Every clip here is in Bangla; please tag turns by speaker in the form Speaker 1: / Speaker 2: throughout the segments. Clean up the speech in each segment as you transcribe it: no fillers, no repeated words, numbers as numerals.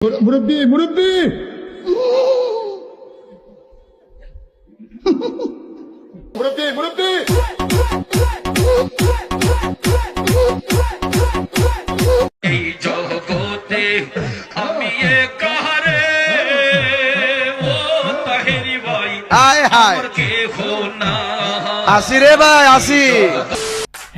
Speaker 1: মুরব্বি মুরব্বি মুরব্বি মুরব্বি
Speaker 2: এই জগতে আমি কাহারে ও তাহেরি ভাই
Speaker 3: আয় হায়
Speaker 2: কেহ না।
Speaker 3: আসি রে ভাই আসি।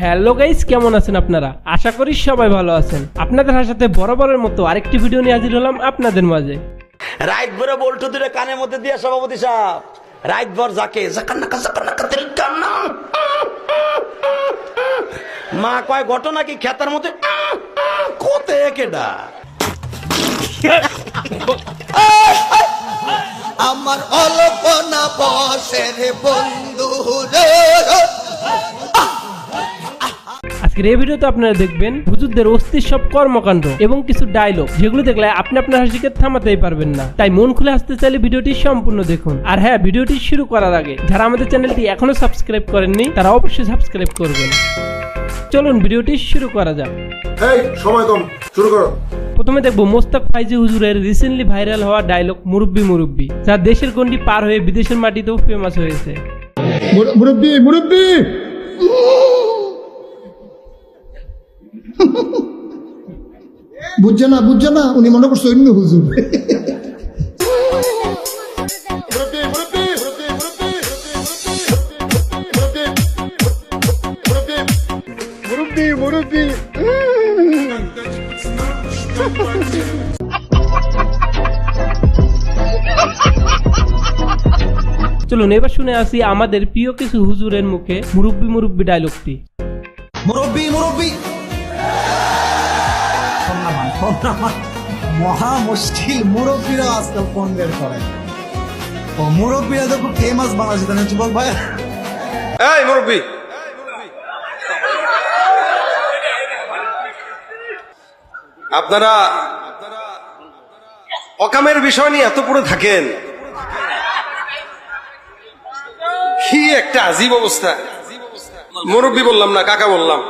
Speaker 4: হ্যালো গাইস, কেমন আছেন আপনারা? আশা করি সবাই ভালো আছেন। আপনাদের সাথে বরাবরের মতো আরেকটি ভিডিও নিয়ে হাজির হলাম আপনাদের মাঝে।
Speaker 5: রাইট ভরে বল্টু দুটো কানের মধ্যে দিয়ে সভাপতি সাহেব রাইট ভর যাকে মা কয় ঘটনা কি খেতার মধ্যে কোতে কেডা
Speaker 3: আমার অলপনা বসে রে বন্ধু রে।
Speaker 4: আজকের এই ভিডিওতে আপনারা দেখবেন হুজুরদের অস্থির সব কর্মকাণ্ড এবং কিছু ডায়লগ, যেগুলো দেখলে আপনি আপনার হাসিকে থামাতেই পারবেন না। তাই মন খুলে আসতে চাইলে ভিডিওটি সম্পূর্ণ দেখুন। আর হ্যাঁ, ভিডিওটি শুরু করার আগে যারা আমাদের চ্যানেলটি এখনো সাবস্ক্রাইব করেননি তারা অবশ্যই সাবস্ক্রাইব করবেন। চলুন ভিডিওটি শুরু করা যাক।
Speaker 1: এই সময় কম, শুরু করো।
Speaker 4: প্রথমে দেখবো মোস্তাক ফাইজি হুজুরের রিসেন্টলি ভাইরাল হওয়া ডায়লগ মুরব্বি মুরব্বি, যা দেশের গণ্ডি পার হয়ে বিদেশের মাটিতেও ফেমাস হয়েছে।
Speaker 1: মুরব্বি মুরব্বি বুঝছে না উনি মনে করছে অন্য হুজুর। মুরব্বি মুরব্বি
Speaker 4: চলুন এবার শুনে আসি আমাদের প্রিয় কিছু হুজুরের মুখে মুরব্বি মুরব্বি ডায়লগটি।
Speaker 3: মুরব্বি মুরব্বি মহা মুশকিল, মুরব্বীরা আজকাল ফোন বের করে। ও মুরব্বীরা তো খুব ফেমাস বাংলাদেশে, তাই না? বল ভাই।
Speaker 6: এই মুরব্বি, আপনারা অকামের বিষয় নিয়ে এত পড়ে থাকেন, কি একটা আজীব অবস্থা। মুরব্বি বললাম না, কাকা বললাম।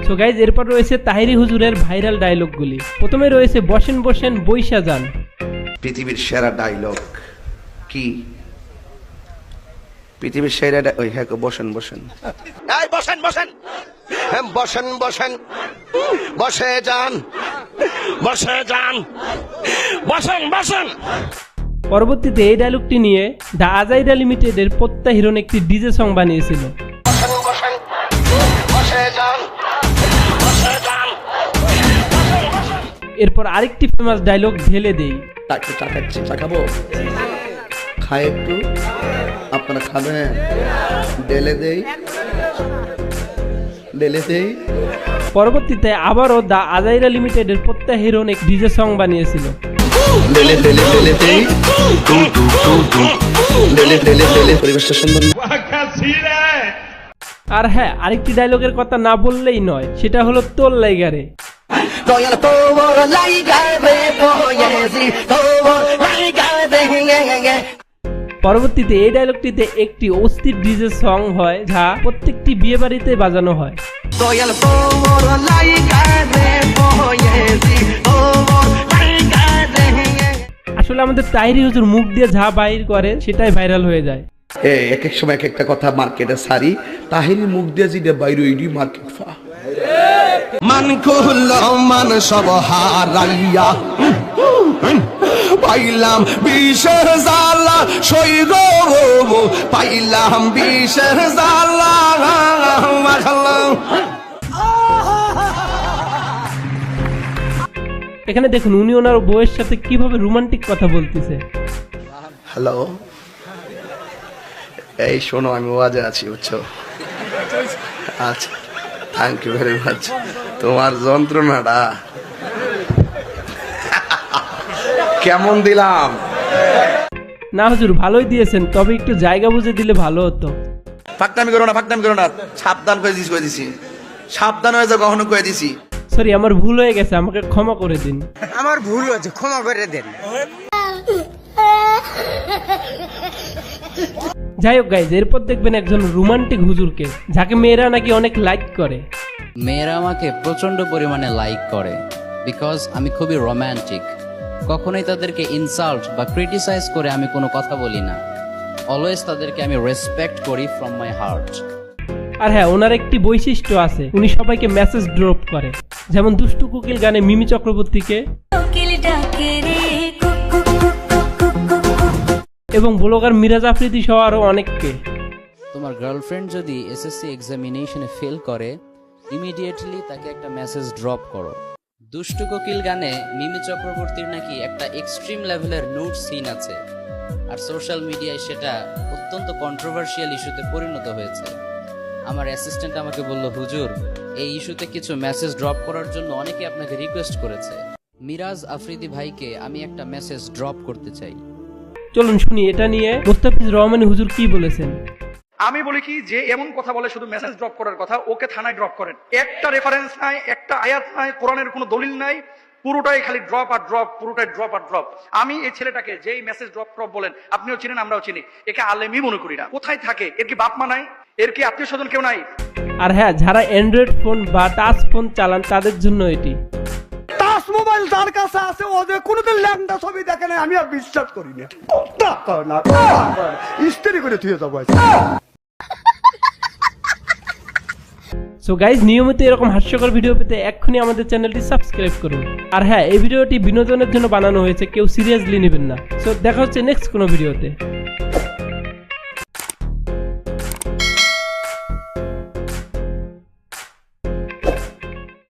Speaker 4: সো গাইজ, এরপর রয়েছে তাহিরি হুজুরের ভাইরাল ডায়লগগুলি। প্রথমে রয়েছে বসেন বসেন বৈশা যান।
Speaker 7: পৃথিবীর সেরা ডায়লগ কি? পৃথিবীর সেরা ওই হ্যাঁ, বসেন বসেন,
Speaker 5: এই বসেন বসেন বসেন বসেন বসে যান বসে যান বসেন বসেন।
Speaker 4: পরবর্তীতে এই ডায়লগটি নিয়ে দ্য আজাইরা লিমিটেডের প্রত্যাহিরণ একটি ডিজে সং বানিয়েছিল।
Speaker 5: বসেন বসে যান বসে যান।
Speaker 4: এরপর আরেকটি ফেমাস ডায়লগ ঢেলে দেই।
Speaker 7: একটু চা খাচ্ছি, চা খাবো, খাই একটু, আপনারা খাবেন? ডেলে দেই ডেলে দেই।
Speaker 4: পরবর্তীতে আবারও দ্য আজাইরা লিমিটেডের প্রত্যাহিরণ এক ডিজে সং বানিয়েছিল।
Speaker 7: ডেলে ডেলে ডেলে দেই, টু টু টু টু, ডেলে ডেলে ডেলে। পরিবেশটা সুন্দর না?
Speaker 4: আর হ্যাঁ, আরেকটি ডায়লগের কথা না বললেই নয়, সেটা হলো তোর লাইগারে। পরবর্তীতে এই ডায়লগটিতে একটি অস্থির ডিজে সং হয়, যা প্রত্যেকটি বিয়ে বাড়িতে বাজানো হয়। আসলে আমাদের তাহিরি হুজুর মুখ দিয়ে যা বাইর করে সেটাই ভাইরাল হয়ে যায়।
Speaker 7: এক এক সময় এক একটা কথা মার্কেটে সারি, তাহিরি মুখ দিয়ে যেটা বাইরে ওইটি মার্কেট ফা।
Speaker 3: মান করলাম মান সব হারাইয়া, পাইলাম বিষের জ্বালা, সৈর পাইলাম বিষের জ্বালা।
Speaker 4: এখানে দেখুন উনি ওনার বউয়ের সাথে কিভাবে রোমান্টিক কথা বলতেছে।
Speaker 7: হ্যালো, এই শোনো, আমি ওয়াজে আছি, বুঝছো? আচ্ছা, থ্যাংক ইউ ভেরি মাচ। তোমার যন্ত্রণাটা কেমন দিলাম?
Speaker 4: না হুজুর, ভালোই দিয়েছেন, তবে একটু জায়গা বুঝে দিলে ভালো হতো।
Speaker 7: ফাঁকনামি করো না, ফাঁকনামি করো না। সাবধান করে দিছি, সাবধান হয়ে যাও, কখনো করে দিছি।
Speaker 4: সরি, আমার ভুল হয়ে গেছে, আমাকে ক্ষমা করে দিন।
Speaker 3: আমার ভুল হয়েছে, ক্ষমা করে দেন।
Speaker 4: যাই হোক গাইজ, এরপর দেখবেন একজন রোমান্টিক হুজুরকে, যাকে মেয়েরা নাকি অনেক লাইক করে।
Speaker 8: মেয়েরা আমাকে প্রচন্ড পরিমাণে লাইক করে বিকজ আমি খুবই রোমান্টিক। কখনোই তাদেরকে ইনসাল্ট বা ক্রিটিসাইজ করে আমি কোনো কথা বলি না। অলওয়েজ তাদেরকে আমি রেসপেক্ট করি ফ্রম মাই হার্ট।
Speaker 4: আর হ্যাঁ, ওনার একটি বৈশিষ্ট্য আছে, উনি সবাইকে মেসেজ ড্রপ করে, যেমন দুষ্টু কোকিল গানে মিমি চক্রবর্তীকে এবং ব্লগার মিরাজ আফ্রিদি সহ আরো অনেককে।
Speaker 8: তোমার গার্লফ্রেন্ড যদি এসএসসি এক্সামিনেশনে ফেল করে, ইমিডিয়েটলি তাকে একটা মেসেজ ড্রপ করো। দুষ্টু কোকিল গানে মিমি চক্রবর্তীর নাকি একটা এক্সট্রিম লেভেলের নুড সিন আছে, আর সোশ্যাল মিডিয়ায় সেটা অত্যন্ত কন্ট্রোভার্সিয়াল ইস্যুতে পরিণত হয়েছে। আমার অ্যাসিস্ট্যান্ট আমাকে বলল, হুজুর, এই ইস্যুতে কিছু মেসেজ ড্রপ করার জন্য অনেকে আপনাকে রিকোয়েস্ট করেছে। মিরাজ আফ্রিদি ভাইকে আমি একটা মেসেজ ড্রপ করতে চাই।
Speaker 4: চলুন শুনি এটা নিয়ে মুস্তাফিজ রহমানী হুজুর কি বলেছেন।
Speaker 9: আমি বলি কি, যে এমন কথা বলে শুধু মেসেজ ড্রপ করার কথা, ওকে থানায় ড্রপ করেন। একটা রেফারেন্স নাই, একটা আয়াত নাই, কোরআনের কোনো দলিল নাই, পুরোটাই খালি ড্রপ আর ড্রপ, পুরোটাই ড্রপ আর ড্রপ। আমি এই ছেলেটাকে যেই মেসেজ ড্রপ বলেন, আপনিও চিনেন, আমরাও চিনি, একে আলেমই মনে করি না। কোথায় থাকে? এর কি বাপ মা নাই? এর কি আত্মীয় স্বজন কেউ নাই?
Speaker 4: আর হ্যাঁ, যারা অ্যান্ড্রয়েড ফোন বা টাচ ফোন চালান তাদের জন্য এটি।
Speaker 1: টাচ মোবাইল যার কাছে আছে ও যে কোনোদিন ল্যাংটা ছবি দেখে নাই, আমি আর বিশ্বাস করি না। ইস্তেরি করে থুয়ে যাবো।
Speaker 4: সো গাইজ, নিয়মিত এরকম হাস্যকর ভিডিও পেতে এক্ষুনি আমাদের চ্যানেলটি সাবস্ক্রাইব করুন। আর হ্যাঁ, এই ভিডিওটি বিনোদনের জন্য বানানো হয়েছে, কেউ সিরিয়াসলি নেবেন না। সো দেখা হচ্ছে নেক্সট কোনো ভিডিওতে।